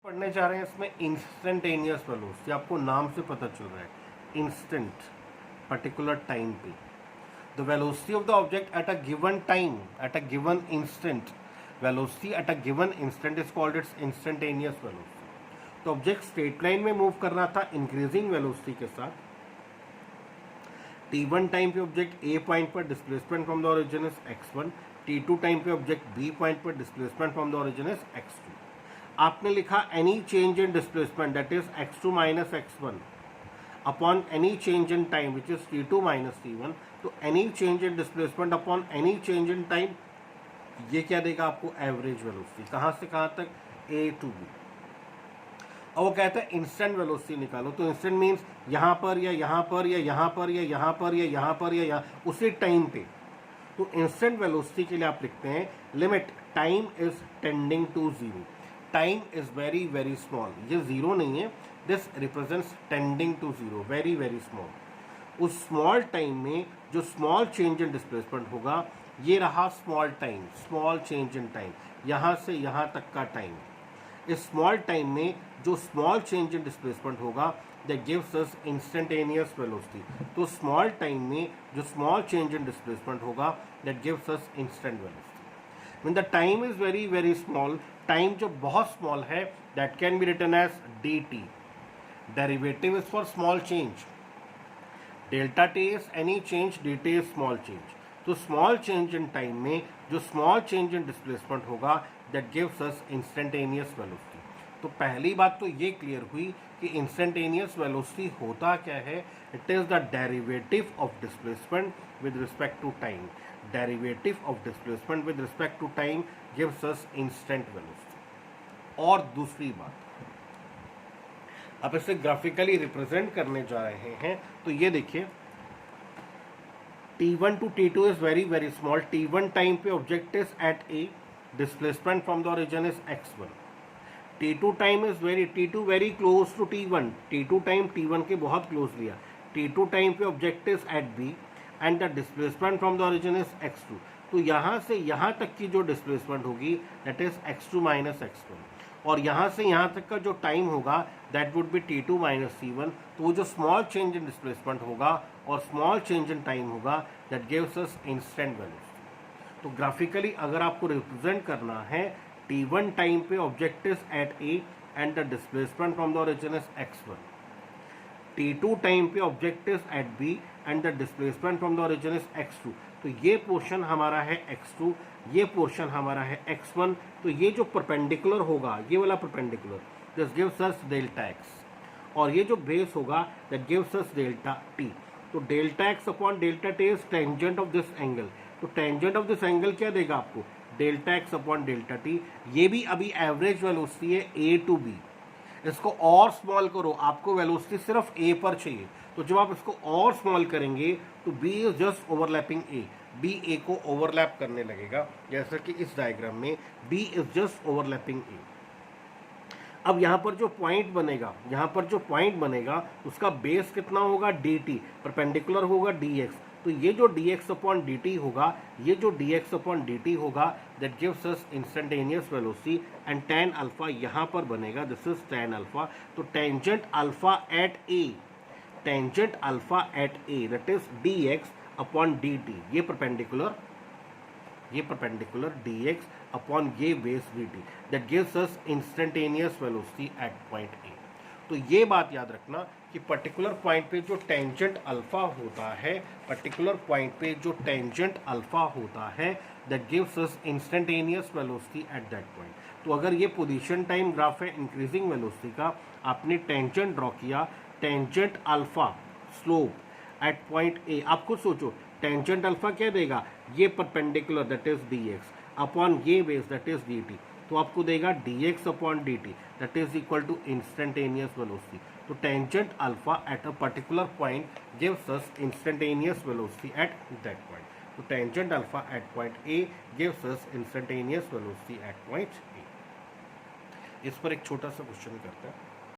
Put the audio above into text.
पढ़ने जा रहे हैं इसमें इंस्टेंटेनियस वेलोसिटी। आपको नाम से पता चल रहा है इंस्टेंट, पर्टिकुलर टाइम पे the velocity of the object at a given time, at a given instant, velocity at a given instant is called its instantaneous velocity. तो ऑब्जेक्ट स्ट्रेट लाइन में मूव कर रहा था इंक्रीजिंग वेलोसिटी के साथ। t1 time पे object a point पर displacement from the origin is x1, t2 time पे ऑब्जेक्ट b पॉइंट पर displacement from the origin is x2। आपने लिखा any change in displacement that is x2 minus x1 upon any change in time which is t2 minus t1। तो any change in displacement upon any change in time, ये क्या देगा आपको? Average velocity. कहाँ से कहाँ तक? a to b। और वो कहता है इंस्टेंट वेलोसिटी निकालो। तो इंस्टेंट मीन्स यहाँ पर या यहाँ पर या यहाँ पर या यहाँ पर या यहाँ पर या यहाँ, उसी टाइम पे। तो इंस्टेंट वेलोसिटी के लिए आप लिखते हैं limit time is tending to zero, time is very very small. ये जीरो नहीं है, this represents tending to zero, very very small. उस स्मॉल टाइम में जो स्मॉल चेंज इन डिस्प्लेसमेंट होगा, ये रहा small time, small change in time, यहाँ से यहाँ तक का टाइम। इस स्मॉल टाइम में जो स्मॉल चेंज इन डिस्प्लेसमेंट होगा that gives us instantaneous velocity. तो स्मॉल टाइम में जो स्मॉल चेंज इन डिस्प्लेसमेंट होगा that gives us instant velocity. When the time is very very small, time जो बहुत स्मॉल है, that can be written as dt। Derivative is for small change, delta T is any change, dt is small change. तो small change in time में जो small change in displacement होगा that gives us instantaneous velocity. तो पहली बात तो ये clear हुई कि इंस्टेंटेनियस वेलोसिटी होता क्या है। It is the derivative of displacement with respect to time. Derivative of displacement with respect to time gives us instant velocity. और दूसरी बात, अब इसे ग्राफिकली रिप्रेजेंट करने जा रहे हैं। तो ये देखिए t1 to t2 is very very small. t1 time पे object is at a, displacement from the origin is x1। t2 time is t2 very close to t1, t2 time t1 के बहुत क्लोज लिया। t2 time पे object is at b and the displacement from the origin is x2। तो यहाँ से यहाँ तक की जो डिस्प्लेसमेंट होगी that is x2 minus x1, और यहाँ से यहाँ तक का जो टाइम होगा that would be t2 minus c1। तो वो जो स्मॉल चेंज इन डिस्प्लेसमेंट होगा और स्मॉल चेंज इन टाइम होगा that gives us instant velocity. तो ग्राफिकली अगर आपको रिप्रेजेंट करना है, t1 टाइम पे object is at a and the displacement from the origin is x1। t2 time पे object is at b and the displacement from the origin is x2। तो ये portion हमारा है x2, ये portion हमारा है x1। तो ये जो परपेंडिकुलर होगा, ये वाला perpendicular, this gives us delta x, और ये जो बेस होगा that gives us delta t। तो delta x upon delta t is tangent of this angle. तो टेंजेंट ऑफ दिस एंगल क्या देगा आपको? Delta x upon delta t। ये भी अभी एवरेज वेलोसिटी है a टू b। इसको और स्मॉल करो, आपको वेलोसिटी सिर्फ a पर चाहिए। तो जब आप इसको और स्मॉल करेंगे तो b is just overlapping a, b a को ओवरलैप करने लगेगा, जैसा कि इस डायग्राम में b is just overlapping a। अब यहाँ पर जो पॉइंट बनेगा, यहाँ पर जो पॉइंट बनेगा उसका बेस कितना होगा? dt, परपेंडिकुलर होगा dx। तो ये जो dx अपॉन dt होगा, ये जो dx अपॉन dt होगा that gives us instantaneous velocity and tan alpha यहाँ पर बनेगा, दिस इज tan अल्फा। तो tangent alpha at a, tangent alpha at a that is dx upon dt, ये perpendicular dx upon ये base dt that gives us instantaneous velocity at point a। तो ये बात याद रखना कि पर्टिकुलर पॉइंट पे जो टेंजेंट अल्फा होता है, पर्टिकुलर पॉइंट पे जो टेंजेंट अल्फा होता है that gives us instantaneous velocity at that point. तो अगर ये पोजीशन टाइम ग्राफ है इंक्रीजिंग वेलोसिटी का, आपने टेंजेंट ड्रॉ किया, tangent alpha slope at point A, आप खुद सोचो टेंजेंट अल्फा क्या देगा? ये perpendicular that is dx upon ये बेस दैट इज dt। तो आपको देगा dx upon dt that is equal to instantaneous velocity. तो tangent alpha at a particular point gives us instantaneous velocity at that point. तो tangent alpha at point a gives us instantaneous velocity at point a। इस पर एक छोटा सा question करते हैं।